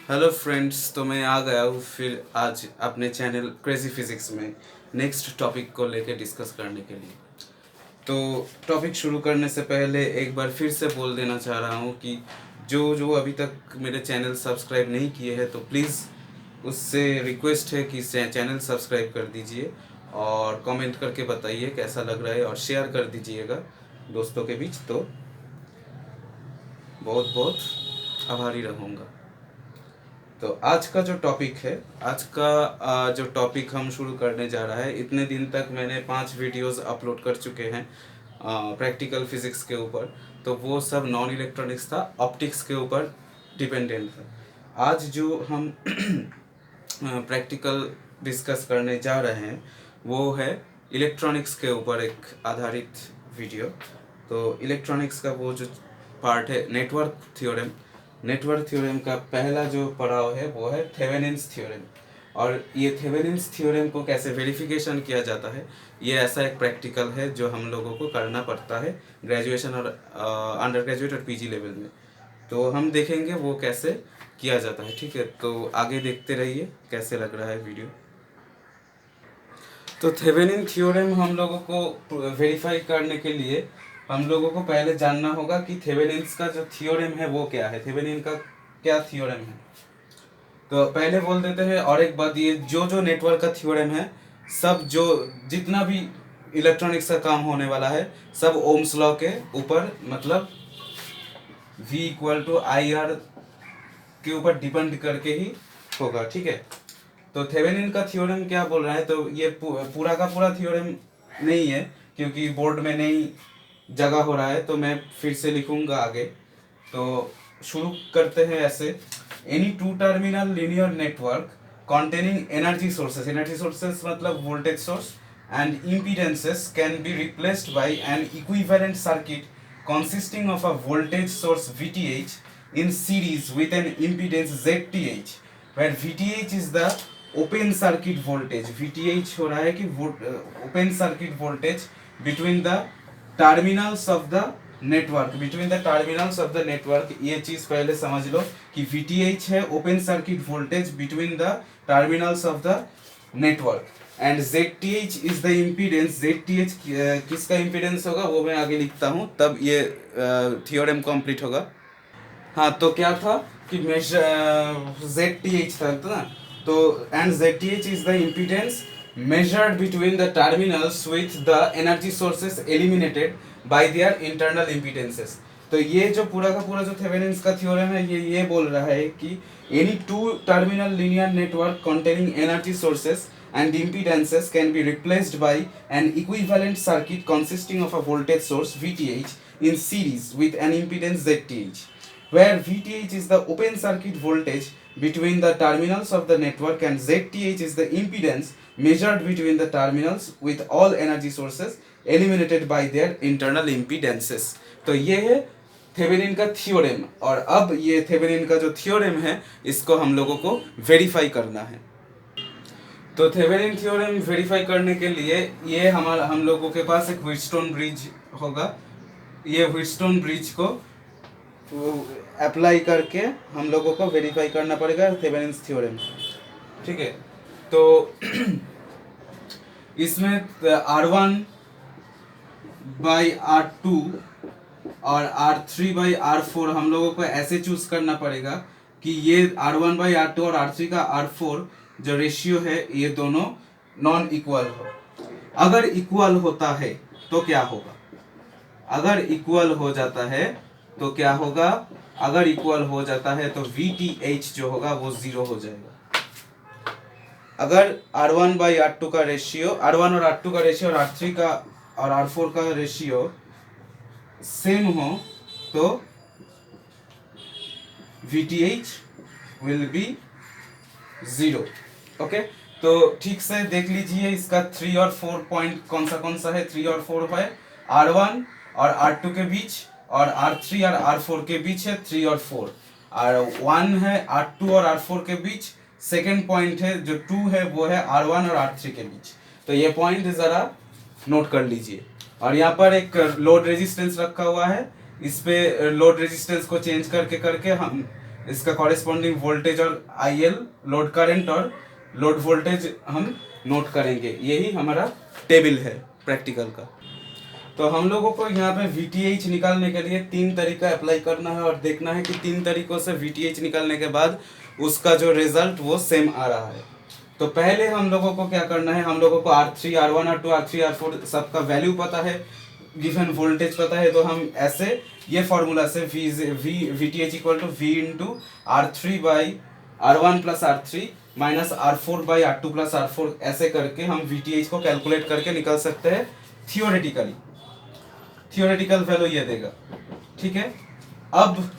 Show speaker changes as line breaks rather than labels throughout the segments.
Hello friends, तो मैं आ गया हूँ फिर आज अपने चैनल क्रेजी फिजिक्स में नेक्स्ट टॉपिक को लेके डिस्कस करने के लिए। तो टॉपिक शुरू करने से पहले एक बार फिर से बोल देना चाह रहा हूँ कि जो जो अभी तक मेरे चैनल सब्सक्राइब नहीं किए हैं तो प्लीज़ उससे रिक्वेस्ट है कि चैनल सब्सक्राइब कर दीजिए और कमेंट करके बताइए कैसा लग रहा है और शेयर कर दीजिएगा दोस्तों के बीच। तो बहुत बहुत आभारी रहूँगा। तो आज का जो टॉपिक है, आज का जो टॉपिक हम शुरू करने जा रहा है, इतने दिन तक मैंने 5 वीडियोस अपलोड कर चुके हैं प्रैक्टिकल फिजिक्स के ऊपर। तो वो सब नॉन इलेक्ट्रॉनिक्स था, ऑप्टिक्स के ऊपर डिपेंडेंट था। आज जो हम प्रैक्टिकल डिस्कस करने जा रहे हैं वो है इलेक्ट्रॉनिक्स के ऊपर एक आधारित वीडियो। तो इलेक्ट्रॉनिक्स का वो जो पार्ट है नेटवर्क थ्योरम, नेटवर्क थ्योरम का पहला जो पड़ाव है वो है थेवेनिन्स थ्योरम। और ये थेवेनिन्स थ्योरम को कैसे वेरिफिकेशन किया जाता है, ये ऐसा एक प्रैक्टिकल है जो हम लोगों को करना पड़ता है ग्रेजुएशन और अंडर ग्रेजुएट और पीजी लेवल में। तो हम देखेंगे वो कैसे किया जाता है। ठीक है, तो आगे देखते रहिए कैसे लग रहा है वीडियो। तो थेवेनिन थ्योरम हम लोगों को वेरीफाई करने के लिए हम लोगों को पहले जानना होगा कि थेवेनिन्स का जो थ्योरम है वो क्या है, थेवेनिन का क्या थ्योरम है। तो पहले बोल देते हैं। और एक बात, ये जो जो नेटवर्क का थ्योरम है, सब जो जितना भी इलेक्ट्रॉनिक्स का काम होने वाला है सब ओम्स लॉ के ऊपर, मतलब V equal to I R के ऊपर डिपेंड करके ही होगा। ठीक है, तो थेवेनिन का थ्योरम क्या बोल रहा है, तो ये पूरा का पूरा थ्योरम नहीं है क्योंकि बोर्ड में नहीं जगह हो रहा है, तो मैं फिर से लिखूंगा आगे। तो शुरू करते हैं ऐसे। Any two terminal linear network containing energy sources मतलब voltage source and impedances can be replaced by an equivalent circuit consisting of a voltage source VTH in series with an impedance ZTH, where VTH is the open circuit voltage। VTH हो रहा है कि open circuit voltage between the terminals of the network, between the terminals of the network. ये चीज पहले समझ लो कि VTH है open circuit voltage between the terminals of the network, and ZTH is the impedance. ZTH किसका impedance होगा वो मैं आगे लिखता हूँ, तब ये थ्योरम कंप्लीट होगा। हाँ, तो क्या था कि ZTH था ना, तो and ZTH is the impedance measured between the terminals with the energy sources eliminated by their internal impedances। तो ये जो पूरा का पूरा जो थेवेनिन्स का थ्योरम है ये बोल रहा है कि any two terminal linear network containing energy sources and impedances can be replaced by an equivalent circuit consisting of a voltage source VTH in series with an impedance ZTH, where VTH is the open circuit voltage between the terminals of the network and ZTH is the impedance measured between the terminals with all energy sources eliminated by their internal impedances। तो ये है Thevenin का theorem. और अब ये Thevenin का जो theorem है इसको हम लोगों को वेरीफाई करना है। तो थेवेनिन थ्योरम वेरीफाई करने के लिए ये हम लोगों के पास एक व्हीटस्टोन ब्रिज होगा। ये व्हीटस्टोन ब्रिज को अप्लाई करके हम लोगों को वेरीफाई करना पड़ेगा थेवेनिन्स थ्योरम। ठीक है, तो इसमें R1 बाई R2 और R3 बाई R4 हम लोगों को ऐसे चूज करना पड़ेगा कि ये R1 बाई R2 और R3 का R4 जो रेशियो है ये दोनों नॉन इक्वल हो। अगर इक्वल होता है तो क्या होगा, अगर इक्वल हो जाता है तो क्या होगा, अगर इक्वल हो जाता है तो VTH जो होगा वो 0 हो जाएगा। अगर R1 बाई R2 का रेशियो, R1 और R2 का रेशियो और R3 का और R4 का रेशियो सेम हो तो VTH विल बी 0। ओके, तो ठीक से देख लीजिए इसका 3 और 4 पॉइंट कौन सा है। 3 और 4 है R1 और R2 के बीच, और R3 और R4 के बीच है 3 और 4। और 1 है R2 और R4 के बीच। सेकेंड पॉइंट है जो 2 है वो है R1 और R3 के बीच। तो ये पॉइंट ज़रा नोट कर लीजिए। और यहाँ पर एक लोड रेजिस्टेंस रखा हुआ है, इस पे लोड रेजिस्टेंस को चेंज करके हम इसका कॉरेस्पॉन्डिंग वोल्टेज और IL लोड करंट और लोड वोल्टेज हम नोट करेंगे। यही हमारा टेबल है प्रैक्टिकल का। तो हम लोगों को यहाँ पे VTH निकालने के लिए 3 तरीका अप्लाई करना है और देखना है कि 3 तरीकों से VTH निकालने के बाद उसका जो रिजल्ट वो सेम आ रहा है। तो पहले हम लोगों को क्या करना है, हम लोगों को R3 R1 R2 R3 R4 सबका वैल्यू पता है, गिवन वोल्टेज पता है, तो हम ऐसे ये फॉर्मूला से VTH equal to V into R3 by R1 plus R3 minus R4 by R2 plus R4 ऐसे करके हम VTH को कैलकुलेट करके निकाल सकते हैं थियोरेटिकल वैल्यू ये देगा। ठीक है, अब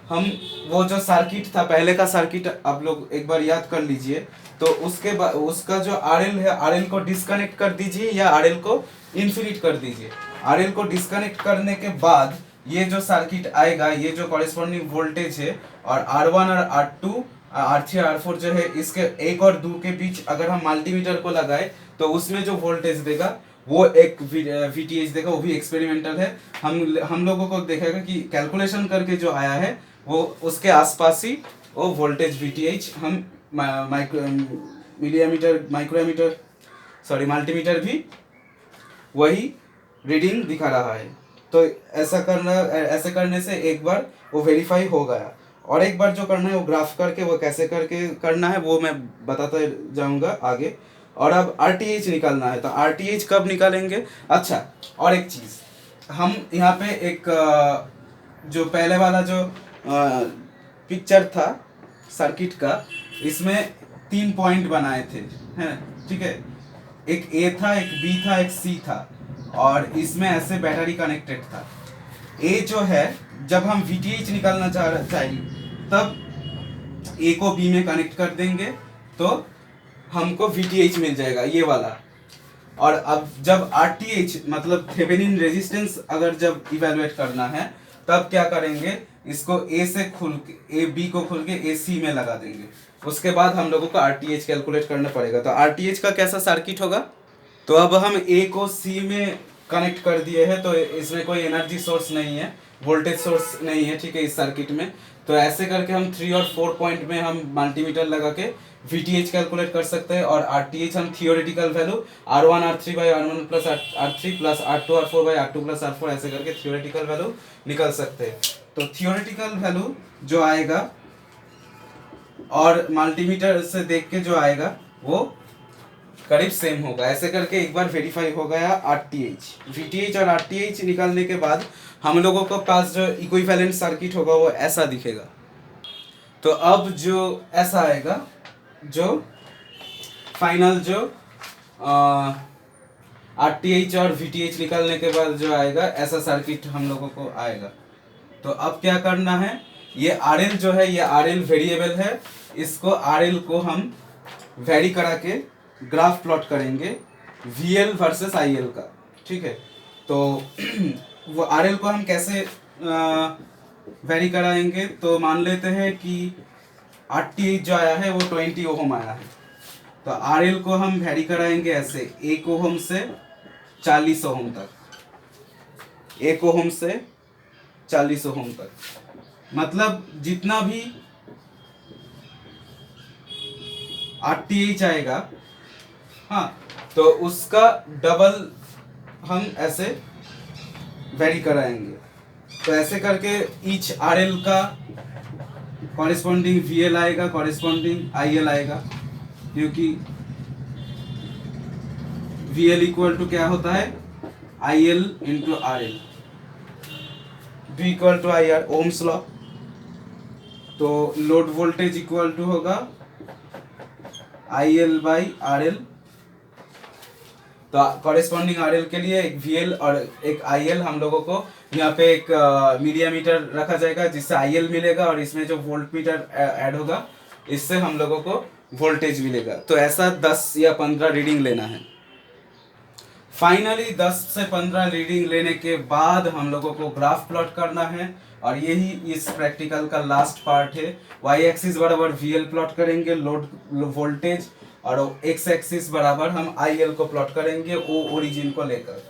हम वो जो सर्किट था पहले का सर्किट आप लोग एक बार याद कर लीजिए। तो उसके बाद उसका जो RL है, RL को डिस्कनेक्ट कर दीजिए या RL को इन्फिनिट कर दीजिए। RL को डिस्कनेक्ट करने के बाद ये जो सर्किट आएगा, ये जो कॉरेस्पॉन्डिंग वोल्टेज है और R1 और R2 R3 R4 जो है, इसके 1 और 2 के बीच अगर हम मल्टीमीटर को लगाए तो उसमें जो वोल्टेज देगा वो एक VTH देगा, वो भी एक्सपेरिमेंटल है। हम लोगों को देखेगा कि कैलकुलेशन करके जो आया है वो उसके आसपास ही वो वोल्टेज VTH हम मल्टीमीटर भी वही रीडिंग दिखा रहा है। तो ऐसे करने से एक बार वो वेरीफाई हो गया। और एक बार जो करना है वो ग्राफ करके, वो कैसे करके करना है वो मैं बताता जाऊंगा आगे। और अब RTH निकालना है, तो RTH कब निकालेंगे? अच्छा, और एक चीज, हम यहाँ पे एक जो पहले वाला जो पिक्चर था सर्किट का, इसमें 3 पॉइंट बनाए थे, है ठीक है। एक A था, एक B था, एक C था, और इसमें ऐसे बैटरी कनेक्टेड था। A जो है, जब हम VTH निकालना चाहिए तब A को B में कनेक्ट कर देंगे तो हमको VTH मिल जाएगा, ये वाला। और अब जब RTH मतलब थेवेनिन रेजिस्टेंस अगर जब इवेलुएट करना है तब क्या करेंगे, इसको B को खोल के AC में लगा देंगे। उसके बाद हम लोगों को RTH कैलकुलेट करना पड़ेगा। तो RTH का कैसा सर्किट होगा, तो अब हम A को C में कनेक्ट कर दिए हैं, तो इसमें कोई एनर्जी सोर्स नहीं है, वोल्टेज सोर्स नहीं है, ठीक है, इस सर्किट में। तो ऐसे करके हम 3 और 4 पॉइंट में हम मल्टीमीटर लगा के VTH कैलकुलेट कर सकते हैं। और RTH हम theoretical value R1 R3 by R1 plus R3 plus R2 R4 by R2 plus R4 ऐसे करके थियोरेटिकल वैल्यू निकल सकते हैं। तो थियोरेटिकल वैल्यू जो आएगा और मल्टीमीटर से देख के जो आएगा वो करीब सेम होगा। ऐसे करके एक बार वेरीफाई हो गया RTH। VTH और RTH निकालने के बाद हम लोगों को पास जो इक्विवेलेंट सर्किट होगा वो ऐसा दिखेगा। तो अब जो ऐसा आएगा, जो फाइनल जो RTH और VTH निकालने के बाद जो आएगा, ऐसा सर्किट हम लोगों को आएगा। तो अब क्या करना है, ये RL जो है, ये RL वेरिएबल है, इसको RL को हम वेरी करा के ग्राफ प्लॉट करेंगे VL वर्सेस IL का, ठीक है। तो वो RL को हम कैसे वेरी कराएंगे, तो मान लेते हैं कि RTH जो आया है वो 20 ओम आया है, तो RL को हम वेरी कराएंगे ऐसे 1 ओम से 40 ओम तक, 1 ओम से 40 ओम तक, मतलब जितना भी RTH आएगा, हाँ, तो उसका डबल हम ऐसे वेरी कराएंगे। तो ऐसे करके ईच RL का कॉरेस्पॉन्डिंग VL आएगा, कॉरेस्पॉन्डिंग IL आएगा, क्योंकि VL इक्वल टू क्या होता है, IL into RL, V equal to IR, Ohm's law. तो लोड वोल्टेज इक्वल टू होगा IL बाई RL। तो कॉरेस्पॉन्डिंग RL के लिए एक VL और एक IL हम लोगों को यहाँ पे एक मीडिया मीटर रखा जाएगा जिससे IL मिलेगा, और इसमें जो वोल्ट मीटर ऐड होगा इससे हम लोगों को वोल्टेज मिलेगा। तो ऐसा 10 या 15 रीडिंग लेना है। फाइनली 10 से 15 रीडिंग लेने के बाद हम लोगों को ग्राफ प्लॉट करना है, और यही इस प्रैक्टिकल का लास्ट पार्ट है। Y एक्सिस बराबर VL प्लॉट करेंगे, लोड वोल्टेज, और X एक्सिस बराबर हम IL को प्लॉट करेंगे वो ओरिजिन को लेकर।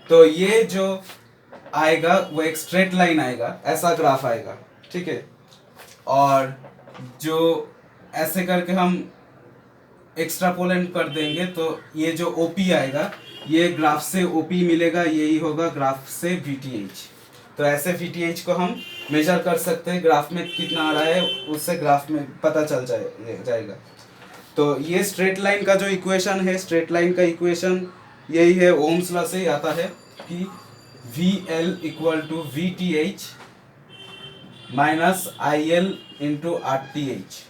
तो ये जो आएगा वो एक स्ट्रेट लाइन आएगा, ऐसा ग्राफ आएगा, ठीक है। और जो ऐसे करके हम एक्स्ट्रापोलेट कर देंगे तो ये जो ओपी आएगा, ये ग्राफ से ओपी मिलेगा, यही होगा ग्राफ से वीटीएच। तो ऐसे वीटीएच को हम मेजर कर सकते हैं, ग्राफ में कितना आ रहा है उससे ग्राफ में पता चल जाएगा। तो ये स्ट्रेट लाइन का जो इक्वेशन है, स्ट्रेट लाइन का इक्वेशन यही है, ओम्स लॉ से आता है कि VL equal to VTH minus IL into RTH।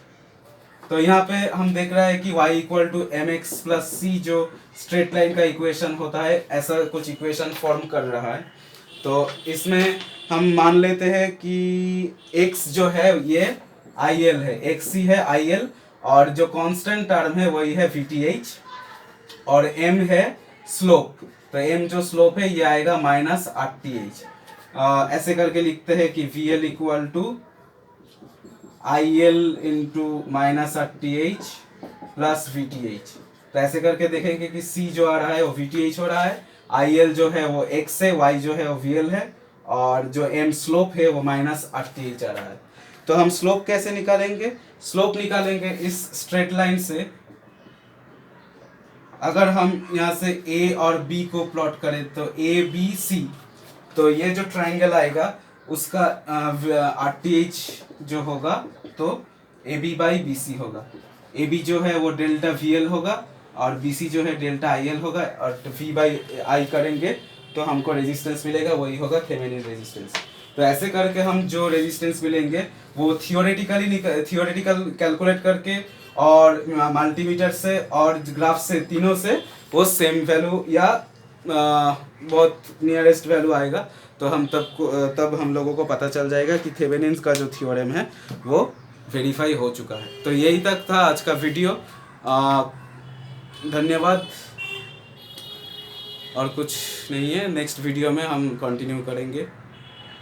तो यहाँ पे हम देख रहे हैं कि y equal to mx plus c जो स्ट्रेट लाइन का इक्वेशन होता है, ऐसा कुछ इक्वेशन फॉर्म कर रहा है। तो इसमें हम मान लेते हैं कि x जो है ये IL है, xc है IL, और जो कांस्टेंट टर्म है वही है VTH, और m है स्लोप। तो m जो स्लोप है ये आएगा माइनस RTH। ऐसे करके लिखते हैं कि VL equal to IL into minus RTH plus VTH। तो ऐसे करके देखेंगे कि C जो आ रहा है वो VTH हो रहा है, IL जो है वो X है, Y जो है वो VL है, और जो M स्लोप है वो माइनस RTH आ रहा है। तो हम स्लोप कैसे निकालेंगे? स्लोप निकालेंगे इस स्ट्रेट लाइन से। अगर हम यहाँ से A और B को प्लॉट करें तो ABC, तो ये जो ट्राइंगल आएगा उसका RTH जो होगा तो AB बाई BC होगा। AB जो है वो डेल्टा VL होगा और BC जो है डेल्टा IL होगा, और V बाई I करेंगे तो हमको रेजिस्टेंस मिलेगा, वही होगा थेवेनिन रेजिस्टेंस। तो ऐसे करके हम जो रेजिस्टेंस मिलेंगे वो थियोरेटिकल कैलकुलेट करके और मल्टीमीटर से और ग्राफ से, तीनों से वो सेम वैल्यू या बहुत नियरेस्ट वैल्यू आएगा। तो हम तब हम लोगों को पता चल जाएगा कि थेवेनिन्स का जो थ्योरम है वो वेरीफाई हो चुका है। तो यही तक था आज का वीडियो। धन्यवाद। और कुछ नहीं है, नेक्स्ट वीडियो में हम कंटिन्यू करेंगे।